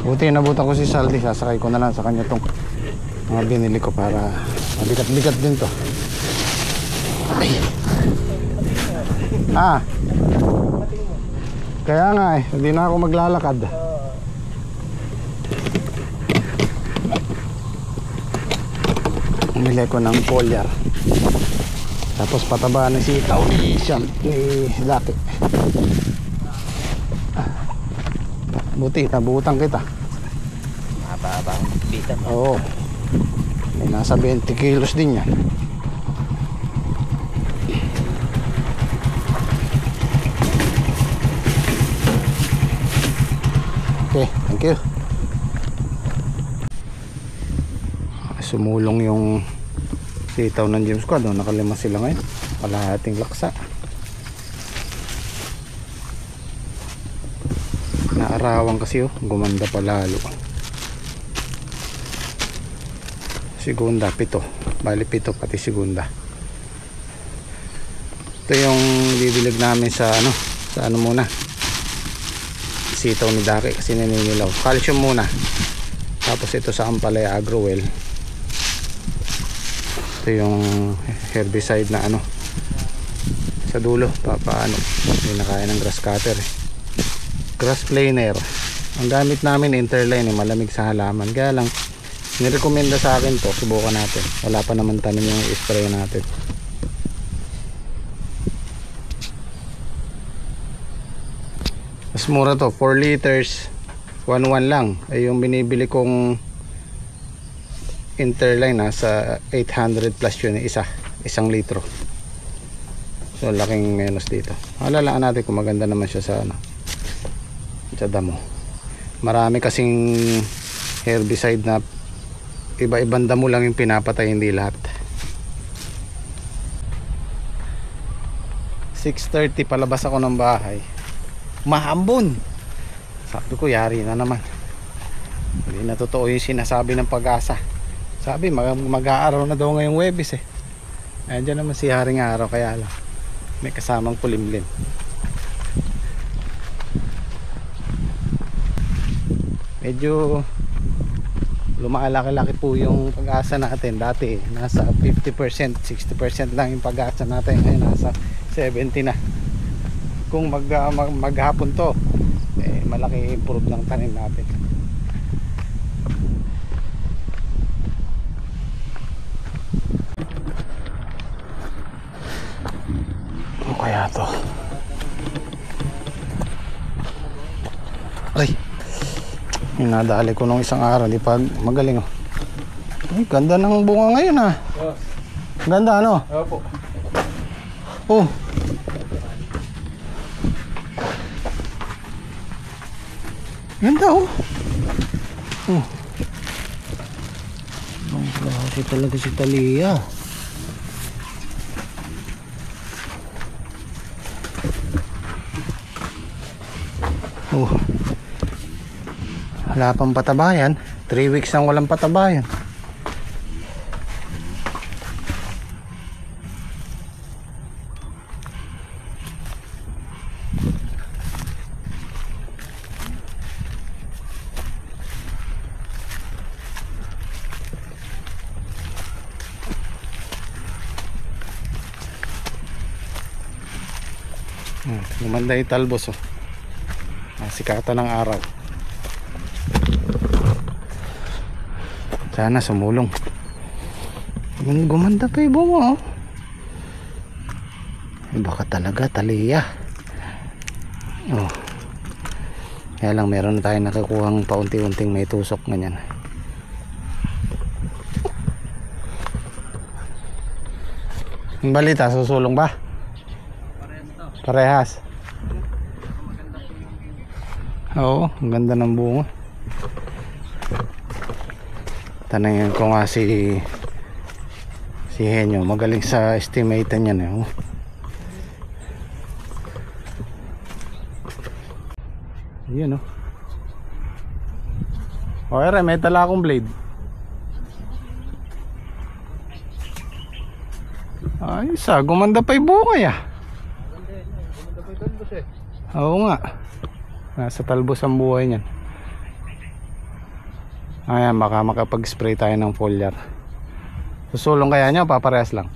Buti nabutan ko si Saldi, sasakay ko na lang sa kanya tong mga binili ko para mabigat-bigat din to. Ay. Kaya nga hindi na ako maglalakad. Bumili ko ng foliar. Tapos pataba na sitaw ni Lucky. Buti nabutan kita. Mahaba-haba ang bitan. Oo. May nasa 20 kilos din yan. Okay, thank you. Sumulong yung sitaw ng James Squad. Nakalima sila ngayon. Kalahating laksa. Naarawan kasi gumanda pa lalo. Segunda, 7. Bali 7 pati segunda. Ito yung bibilig namin sa ano muna. Sitaw ni Daki kasi naninilaw. Calcium muna. Tapos ito sa Ampalaya Agrowell. Ito yung herbicide na sa dulo. Hindi na kaya ng grass cutter grass planer. Ang gamit namin Interline, malamig sa halaman. Kaya lang nirekomenda sa akin to, subukan natin. Wala pa naman tanim yung i-spray natin. Mas mura to, 4 liters 1.1 lang. Ay yung binibili kong Interline sa 800 plus yun, isang litro. So laking menos dito. Alalaan natin kung maganda naman siya sa damo. Marami kasing herbicide na iba-ibang damo lang yung pinapatay, hindi lahat. 6:30 palabas ako ng bahay. Mahambon. Sabi ko yari na naman. Hindi na totoo yung sinasabi ng Pag-asa. Sabi mag-aaraw na daw ngayong Huwebes Andiyan naman si Haring Araw, kaya lang may kasamang kulimlim. Medyo lumalaki-laki po yung Pag-asa natin. Dati nasa 50%, 60% lang yung Pag-asa natin. Ngayon nasa 70 na. Kung maghapon to, malaki improve ng tanim natin. Ano kaya to? Ay, nadali ko nung isang araw, di pa magaling Ay, ganda ng bunga ngayon Ganda Opo. Oh. Ganda Ang klase talaga si Talia. Wala pang patabayan. 3 weeks nang walang patabayan. Gumanda yung talbos sikatan ng araw. Sana sumulong. Gumanda pa yung bunga baka talaga Talia. Kaya lang meron na tayo nakakuhang paunti-unting may tusok ganyan. Ang balita, susulong ba? Parehas. Oo, ang ganda ng bunga. Tanungin ko nga si Henyo, magaling sa estimate niyan Yan Okay, may tala akong blade. Ay, gumanda pa yung bunga Gumanda pa yung talbos Oo nga. Nasa talbos ang buhay niyan. Ayan, baka makapag-spray tayo ng foliar. Susulong kaya nyo, paparehas lang?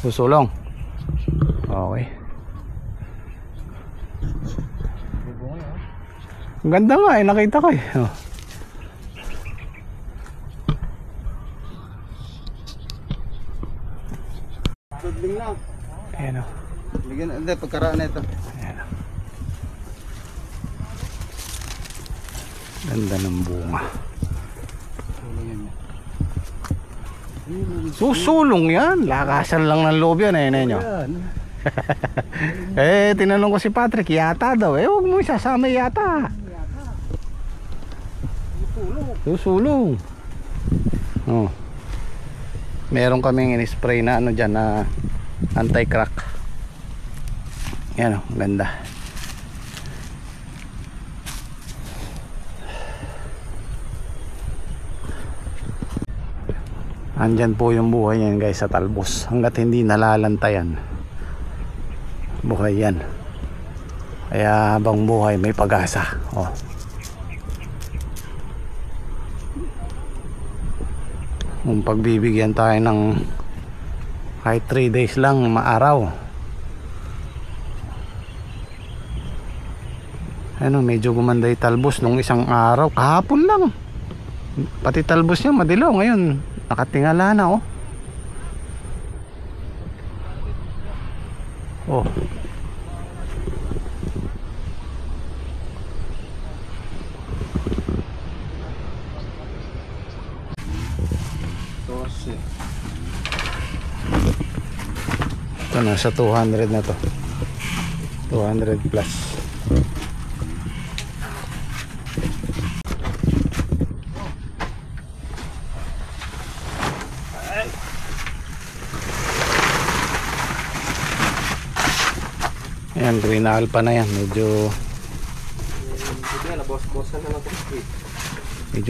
Susulong. Okay. Ang ganda nga eh, nakita ko eh. Oh. Tudling lang. Ayan o. Bigyan, hindi, pagkaraan na ito. Ayan o. Ganda ng bunga. Susulong yan. Lakasan lang ng loob yan eh. Nenyo. Eh, tinanong ko si Patrick, yata daw. Eh, huwag mo isasama yata. Susulong. Oh. Meron kaming in-spray na ano dyan na anti-crack. Yan o, ganda. Andyan po yung buhay niyan guys sa talbos. Hanggat hindi nalalantayan, buhay yan. Kaya habang buhay may pag-asa. Oh. Kung pagbibigyan tayo ng kahit 3 days lang maaraw. Ano, medyo gumanda yung talbos nung isang araw. Kahapon lang. Pati talbos niya madilaw. Ngayon nakatingala na oh. Oh. Ito nasa 200 na to. 200 plus. Ayan, green alpha na yan. Medyo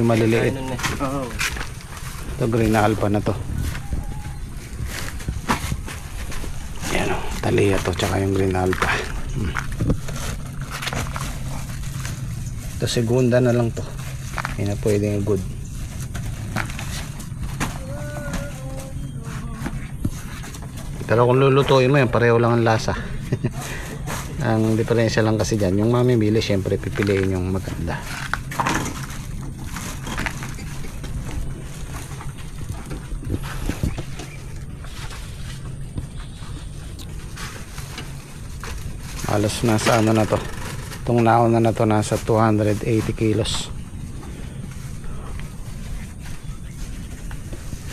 maliliit. Ito green alpha na to. Ayan o, talia to tsaka yung green alpha. Ito segunda na lang to. Hindi na pwedeng good. Pero kung lulutuin mo yan, pareho lang ang lasa. Ang diferensya lang kasi dyan, yung mamimili syempre pipiliin yung maganda. Halos nasa ano na to, itong nauna na to nasa 280 kilos.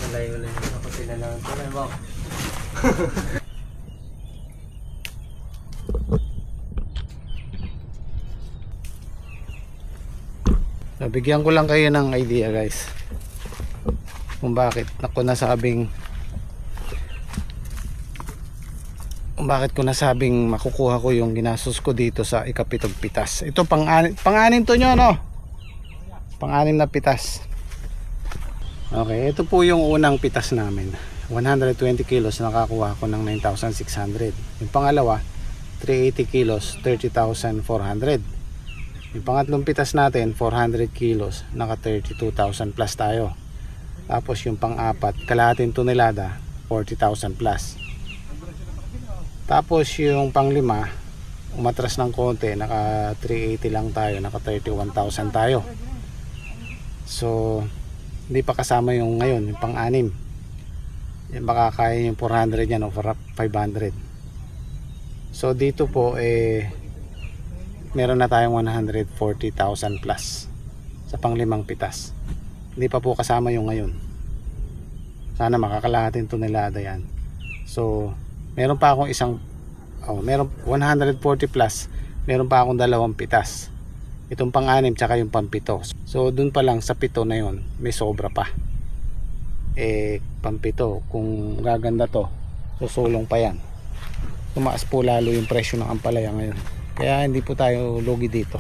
Wala ako tinanong ko na ba? Bigyan ko lang kayo ng idea guys kung bakit ko nasabing makukuha ko yung ginastos ko dito sa ikapitong pitas. Ito pang-anim to nyo, no? Pang-anim na pitas. Okay, ito po yung unang pitas namin. 120 kilos nakakuha ko ng 9,600. Yung pangalawa 380 kilos 30,400. Yung pangatlong pitas natin 400 kilos naka 32,000 plus tayo. Tapos yung pang-apat kalahating tonelada 40,000 plus. Tapos yung pang-lima umatras ng konti, naka 380 lang tayo, naka 31,000 tayo. So hindi pa kasama yung ngayon, yung pang-anim. Yung baka kaya yung 400 yan o 500. So dito po meron na tayong 140,000 plus sa pang-limang pitas. Hindi pa po kasama yung ngayon. Sana makakalahating tonelada yan. So meron pa akong meron 140 plus, meron pa akong dalawang pitas. Itong pang-anim tsaka yung pang-pito. So dun pa lang sa pito na yun may sobra pa. Pang-pito kung gaganda to, susulong pa yan. Tumaas po lalo yung presyo ng ampalaya ngayon. Kaya hindi po tayo lugi dito.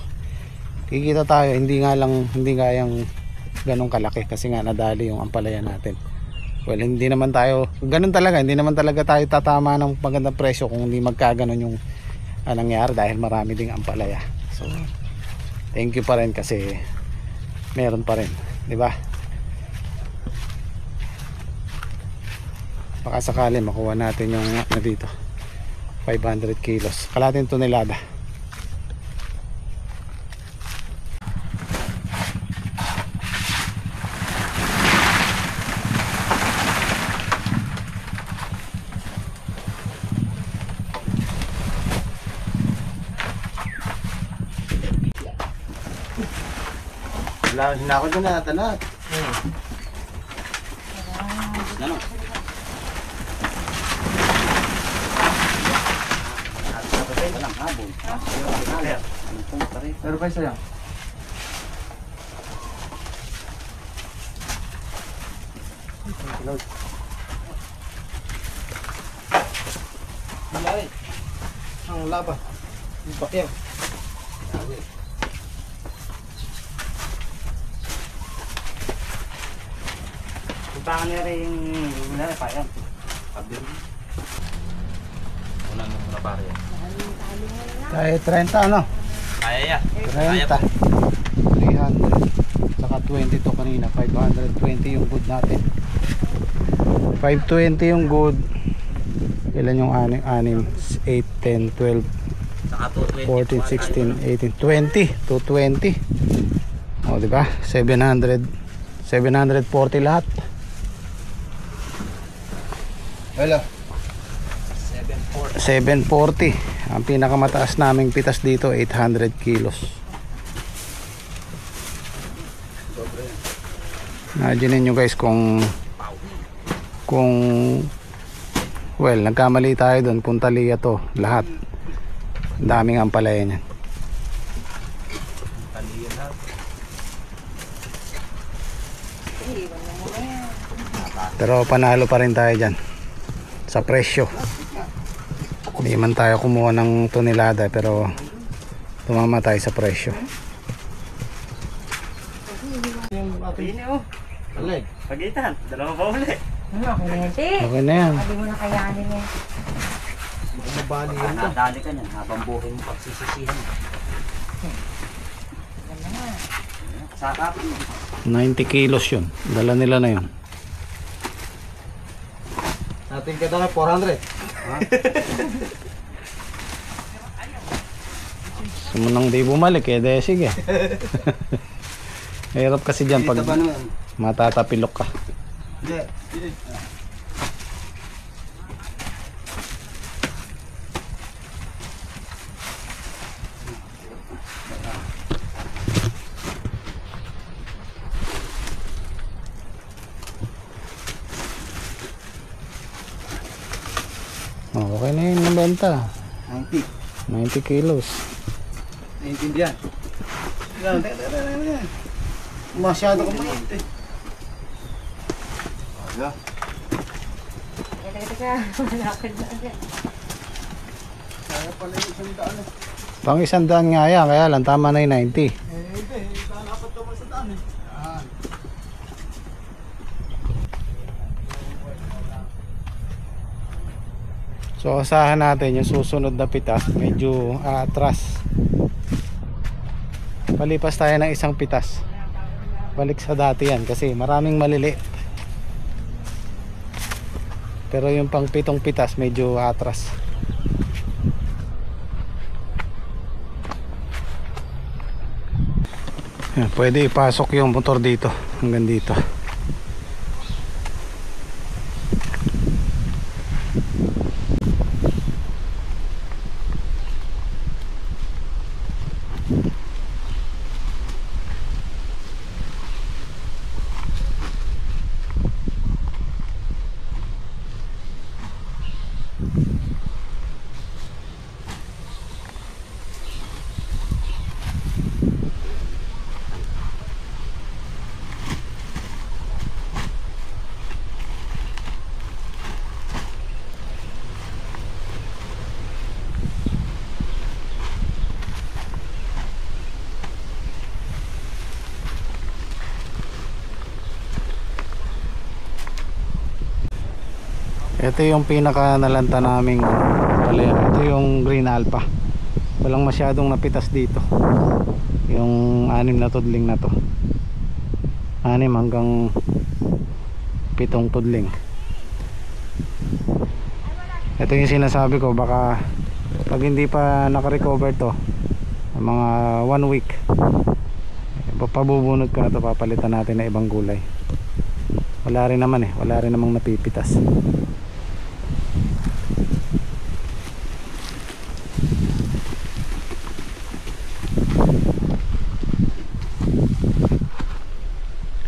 Kikita tayo, hindi nga yung ganong kalaki kasi nga nadali yung ampalaya natin. Well, hindi naman tayo ganun talaga, hindi naman talaga tayo tatama ng magandang presyo kung hindi magkaganon yung nangyari dahil marami ding ampalaya. So thank you pa rin kasi meron pa rin. di ba? Baka sakali makuha natin yung ano dito, 500 kilos, kalating tonelada. Wala, hinako dyan na, tanat. Ano? Walang habol. Pero pa isa yan. Malay. Ang laba. Yung bakyaw. Puntahan niya rin yung wala na payang. Pabili. Una mo na pare. Kahit 30 ano? Kaya ya. 30, 300, saka 20 to kanina, 520 yung good natin. 520 yung good. Ilan yung 6, 8, 10, 12, Saka 14, 16, 18, 20, 220. O diba? 740 lahat. Hello. 740. Ang pinakamataas naming pitas dito 800 kilos. Imagine nyo guys kung well, nagkamali tayo doon, puntalia to lahat. Daming ampalaya niyan. Pero panalo pa rin tayo dyan sa presyo. Hindi man tayo kumuha ng tonelada, pero tumama tayo sa presyo. Pini oh. Alig. Pagitan. Dalawa pa uli. Okay na yan. Sabi mo na kayanin eh. Mabali yan. Nadali ka niyan habang buhay mo pagsisisihan. Sakap. 90 kilos yun. Dala nila na yun. Natin ka daw 400. Sumunang di bumalik eh, de sige. Hirap kasi dyan pag Dito ba naman? matatapilok ka. Hindi. Oh, okay na yun ang benta. 90. 90 kilos. Naintindihan. Yan. Masyado ka mainit eh. Aga. Teka. Malakad na agad. Kaya pala yung isang daan eh. Pang 100 nga yan, kaya lang tama na yung 90. Hindi. Dapat naman sa daan eh. Yan. So asahan natin yung susunod na pitas, medyo atras. Palipas tayo ng isang pitas. Balik sa dati yan kasi maraming maliliit. Pero yung pang 7 pitas medyo atras. Yan, pwede ipasok yung motor dito hanggang dito. Ito yung pinaka nalanta naming palaya. Ito yung Green Alpha. Walang masyadong napitas dito. Yung 6 na tudling na to. 6 hanggang 7 tudling. Ito yung sinasabi ko, baka pag hindi pa naka-recover to mga 1 week, pabubunod ko na to, papalitan natin na ibang gulay. Wala rin naman wala rin namang napipitas.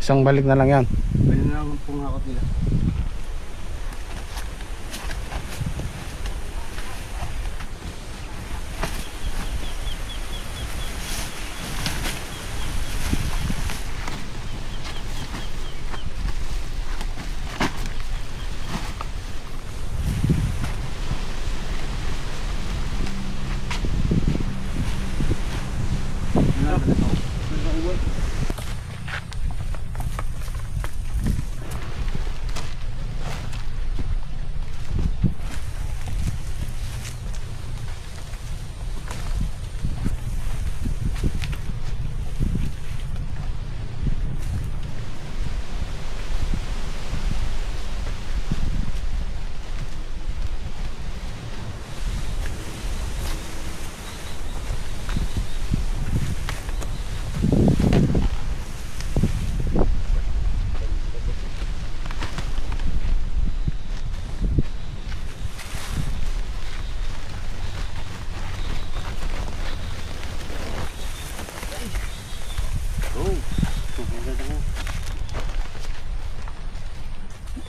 Isang balik na lang yan. Pwede na lang ang pungakot nila.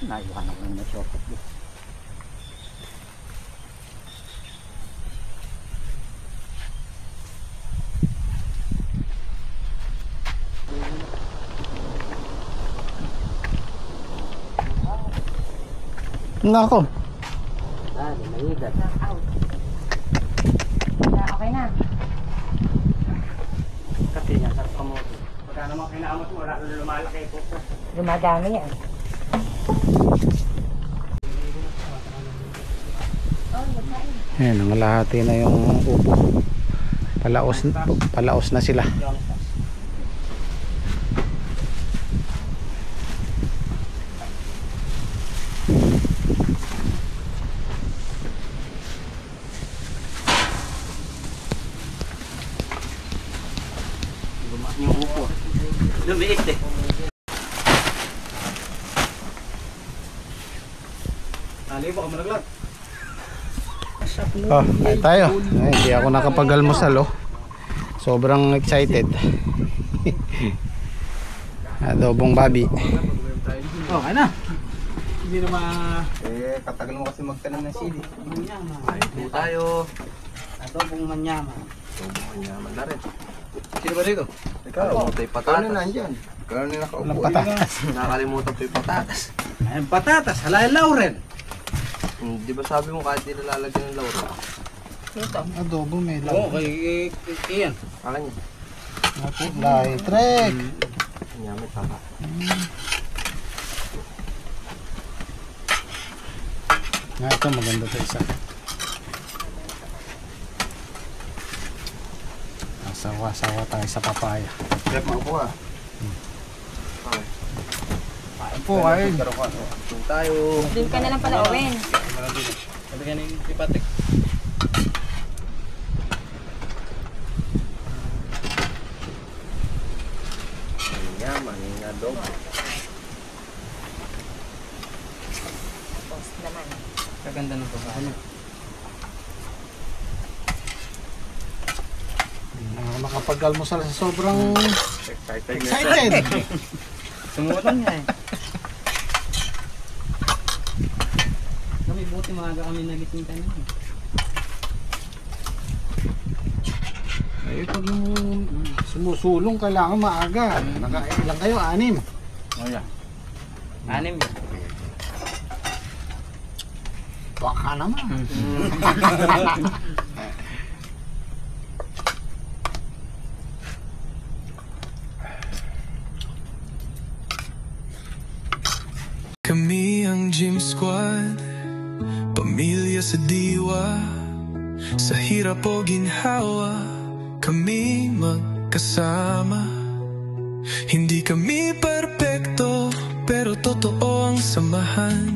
Naiwan ako ng shortcut doon. Nako. May higad. Out. Okay na. Kasi yan, sa kamote. Pagka naman kinaamot mo, wala na lumalaki po. Dumadami yan. Ayan, nangalahati na yung upo. Palaos na sila. Yung upo. Lumiit eh. Baka malaglag. Oh, ay tayo. Ay, hindi ako nakapag-almusal Sobrang excited. Adobong babi. Okay na. Hindi na katagal mo kasi magtanim ng sili. Manyaman. Hindi tayo. Adobong manyaman. Adobong manyaman na rin. Sino ba dito? Ikaw. Tay patatas. Ano nandyan? Kaya na nakaupo. Walang patatas. Nakalimutan pa yung patatas. Ayun, patatas. Halay laurel. Di ba sabi mo kahit di nalalagyan ng laurel? Adobo may Oo, kay Ian. Akin niya. Nakulay. Trek. Nyamit papa. Ito maganda to isa. Sawa tayo sa papaya. Chef, maupo ka. Okay. Kain po, kain. Ito tayo. Doon ka na lang pala, Owen. Sabi ka ng Kipatik. Yaman, yung adobo. Post naman. Kaganda ng pasahan niya. Makapag-almusal sa sobrang Excited. Sumutan niya eh. Kami buti maaga kami nagising kanina. Pag sumusulong kailangan maaga. Nakailang kayo? 6? Oh yeah. 6 yun. Baka naman. Kami ang Gym Squad, pamilya sa diwa, sa hirap o ginhawa, kami magkasama. Hindi kami perpekto, pero totoo ang samahan.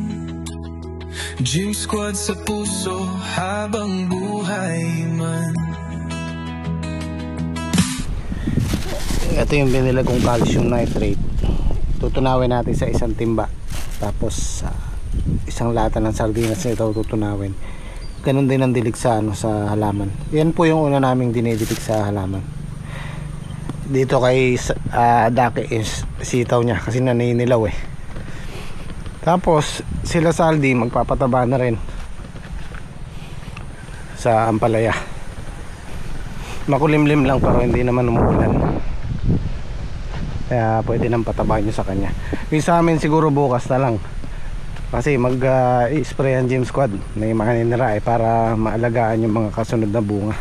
Gym squad sa puso habang buhay man. Ito yung binila kong calcium nitrate. Tutunawin natin sa isang timba. Tapos isang lata ng sardinas na ito tutunawin. Ganun din ang dilig sa, sa halaman. Yan po yung una naming dinidilig sa halaman. Dito kay Dake is sitaw niya kasi naninilaw eh. Tapos sila Saldi magpapataba na rin sa ampalaya. Makulimlim lang pero hindi naman umuulan, kaya pwede nang patabahin nyo sa kanya. Yung sa amin siguro bukas na lang kasi mag-spray ang Gym Squad. May mga ninira eh, para maalagaan yung mga kasunod na bunga.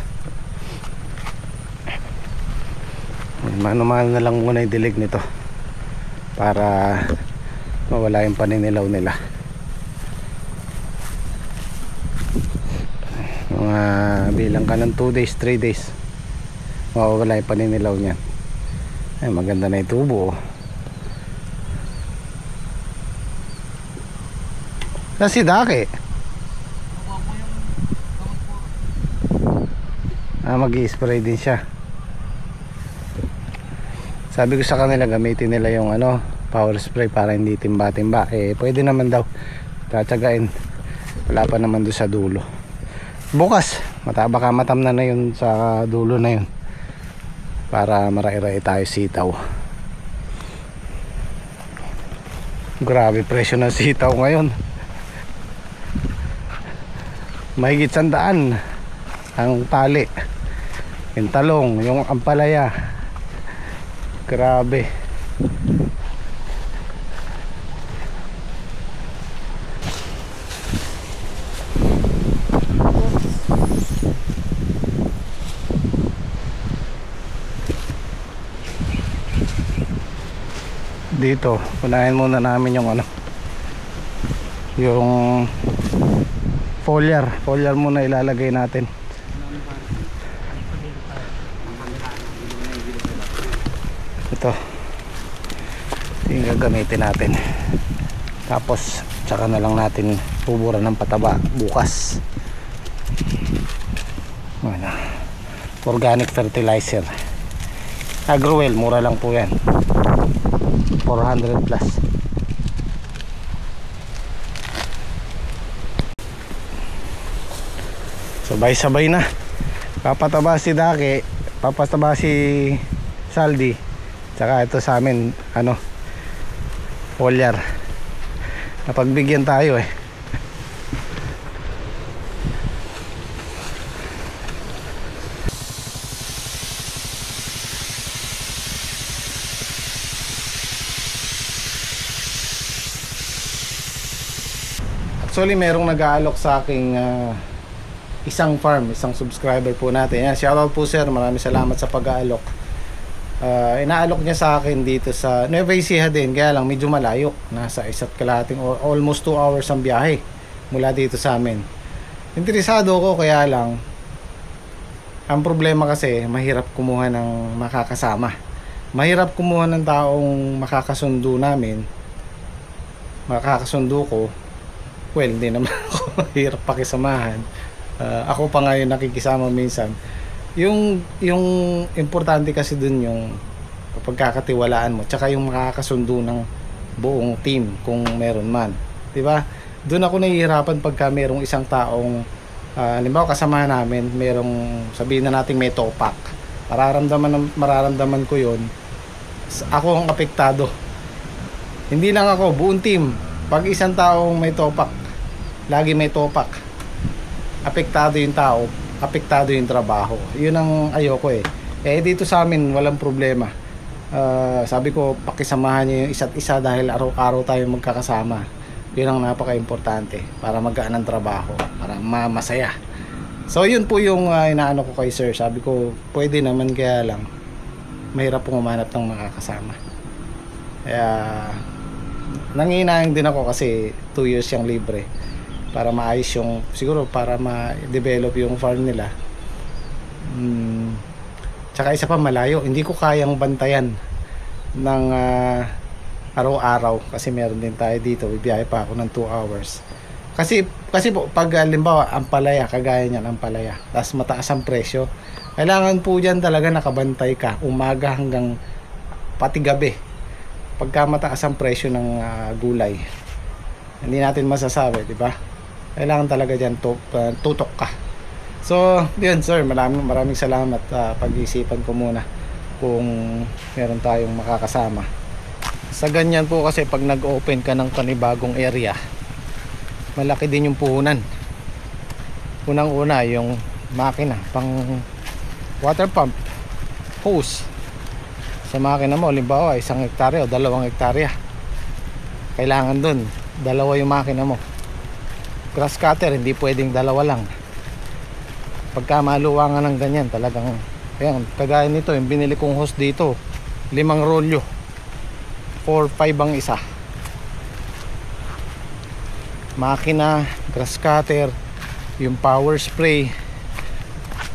Mano-mano na lang muna yung dilig nito para mawala yung paninilaw nila. Mga bilang ka ng 2 days 3 days mawawala yung paninilaw niyan. Ay, maganda na yung tubo. Na si Dake mag-i-spray din siya. Sabi ko sa kanila gamitin nila yung power spray para hindi timba-timba. Pwede naman daw, tatsagain. Wala pa naman doon sa dulo. Bukas baka matamna na yun sa dulo na yun para marai-rai tayo sitaw. Grabe presyo ng sitaw ngayon. Mahigit 100 ang tali, yung talong, yung ampalaya. Grabe. Dito, unahin muna namin yung yung foliar muna ilalagay natin. Ito yung gagamitin natin, tapos tsaka na lang natin tuburan ng pataba bukas. Organic fertilizer Agrowell, mura lang po yan, 400 plus. Sabay-sabay na papataba si Dake, papataba si Saldi, tsaka ito sa amin foliar. Napagbigyan tayo eh. Actually merong nag-aalok sa aking isang farm, isang subscriber po natin. Yan, shoutout po sir, maraming salamat sa pag-aalok. Inaalok niya sa akin dito sa Nueva Ecija din, kaya lang medyo malayo, nasa 1.5 or almost 2 hours ang biyahe mula dito sa amin. Interesado ko, kaya lang ang problema kasi mahirap kumuha ng makakasama, mahirap kumuha ng taong makakasundo namin, makakasundo ko. Well, hindi naman ako mahirap pakisamahan. Ako pa nga yung nakikisama minsan. Yung importante kasi dun yung pagkakatiwalaan mo, tsaka yung makakasundo ng buong team kung meron man, di ba? Doon ako nahihirapan pagka merong isang taong halimbawa kasama namin, merong sabihin na natin may topak, mararamdaman ko yon, ako ang apektado. Hindi lang ako, buong team. Pag isang taong may topak, lagi may topak, apektado yung tao, apektado yung trabaho. Yun ang ayoko eh. Dito sa amin walang problema. Sabi ko, pakisamahan niyo yung isa't isa dahil araw-araw tayo magkakasama. Yun ang napaka-importante para magaan ang trabaho, para masaya. So yun po yung inaano ko kay sir. Sabi ko, pwede naman, kaya lang mahirap pong umanap ng makakasama. Kaya nanginayang din ako kasi 2 years yung libre para maayos yung, siguro para ma-develop yung farm nila. Tsaka isa pa, malayo, hindi ko kayang bantayan ng araw-araw kasi meron din tayo dito, bibiyahe pa ako ng 2 hours kasi po pag halimbawa ang palaya, kagaya niyan ang palaya, tapos mataas ang presyo, kailangan po dyan talaga nakabantay ka umaga hanggang pati gabi. Pagka mataas ang presyo ng gulay, hindi natin masasabi, di ba? Kailangan talaga dyan tutok ka. So yun sir, maraming salamat. Pag-iisipan ko muna kung meron tayong makakasama sa ganyan po, kasi pag nag-open ka ng panibagong area, malaki din yung puhunan. Unang-una yung makina pang water pump, hose sa makina mo. Halimbawa 1 hektarya o 2 hektarya, kailangan dun 2 yung makina mo. Grass cutter hindi pwedeng 2 lang. Pagka maluwangan ng ganyan, talagang ayan, kagaya nito yung binili kong hose dito, 5 rolyo, 4-5 ang isa. Makina, grass cutter, yung power spray.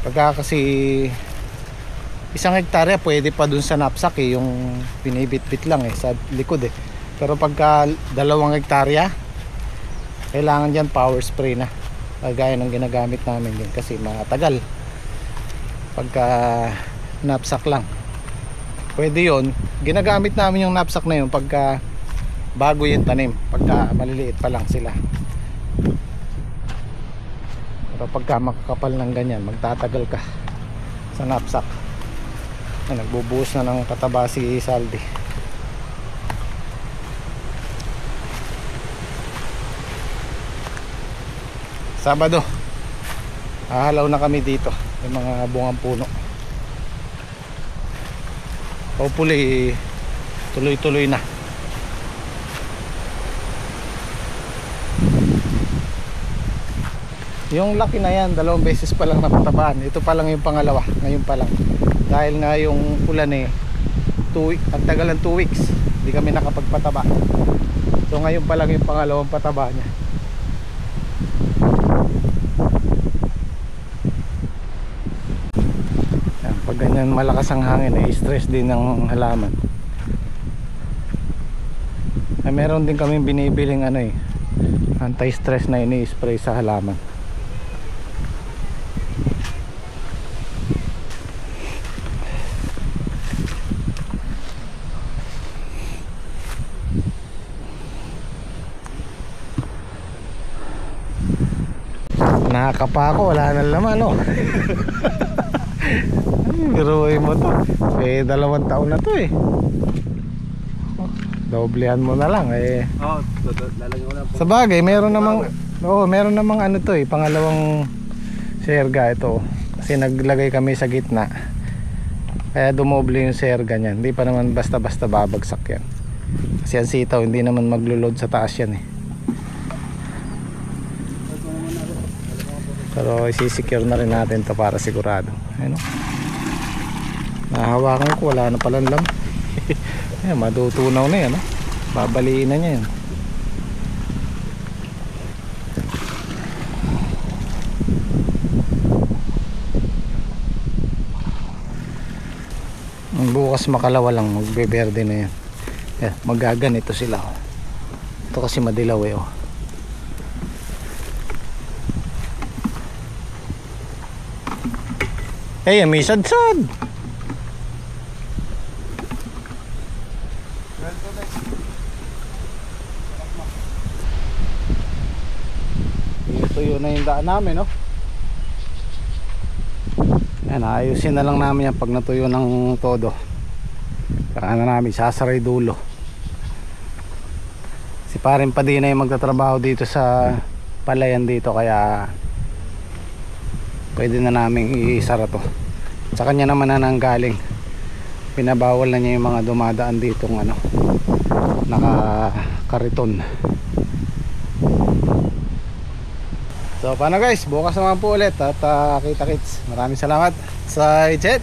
Pagka kasi 1 hektarya pwede pa dun sa knapsack yung binibitbit lang sa likod pero pagka 2 hektarya kailangan dyan power spray na, kagaya ng ginagamit namin din kasi matagal. Pagka knapsack lang pwede yun, ginagamit namin yung knapsack na yun pagka bago yung tanim, pagka maliliit pa lang sila. Pero pagka makakapal ng ganyan, magtatagal ka sa knapsack. Nagbubuhos na ng kataba si Saldi. Sabado hahalaw na kami dito, yung mga bungang puno. Hopefully tuloy-tuloy na. Yung laki na yan, 2 beses pa lang napatabaan. Ito pa lang yung pangalawa, ngayon pa lang. Dahil nga yung ulan ang tagal ng 2 weeks, hindi kami nakapagpataba. So ngayon pa lang yung pangalawang pataba niya. Yan, pag ganyan malakas ang hangin, stress din ng halaman. Meron din kami binibiling anti-stress na ini-spray sa halaman. Nakakapa ako, wala nang laman biruin mo to, 2 taon na to doblehan mo na lang Lalagyan ko lang po. sa bagay, meron namang pangalawang serga ito kasi naglagay kami sa gitna, kaya dumoble yung serga niyan. Hindi pa naman basta-basta babagsak yan kasi ang sitaw hindi naman maglo-load sa taas yan pero isisecure na rin natin to para sigurado. Ayun, nahawakan ko, wala na palang lam. Ayan, madutunaw na yan babaliin na niya yan. Bukas makalawa lang magbeberde na yan. Ayan, magaganito sila ito kasi madilaw may sad-sad. Tuyo na yung daan namin Yan, ayusin na lang namin yan pag natuyo ng todo. Saka namin sasaray dulo. Si parin pa din ay magtatrabaho dito sa palayan dito, kaya pwede na namin isara to. Sa kanya naman na nanggaling, pinabawal na niya yung mga dumadaan ditong nakakariton. So paano guys, bukas naman po ulit at kita-kits. Maraming salamat sa chat.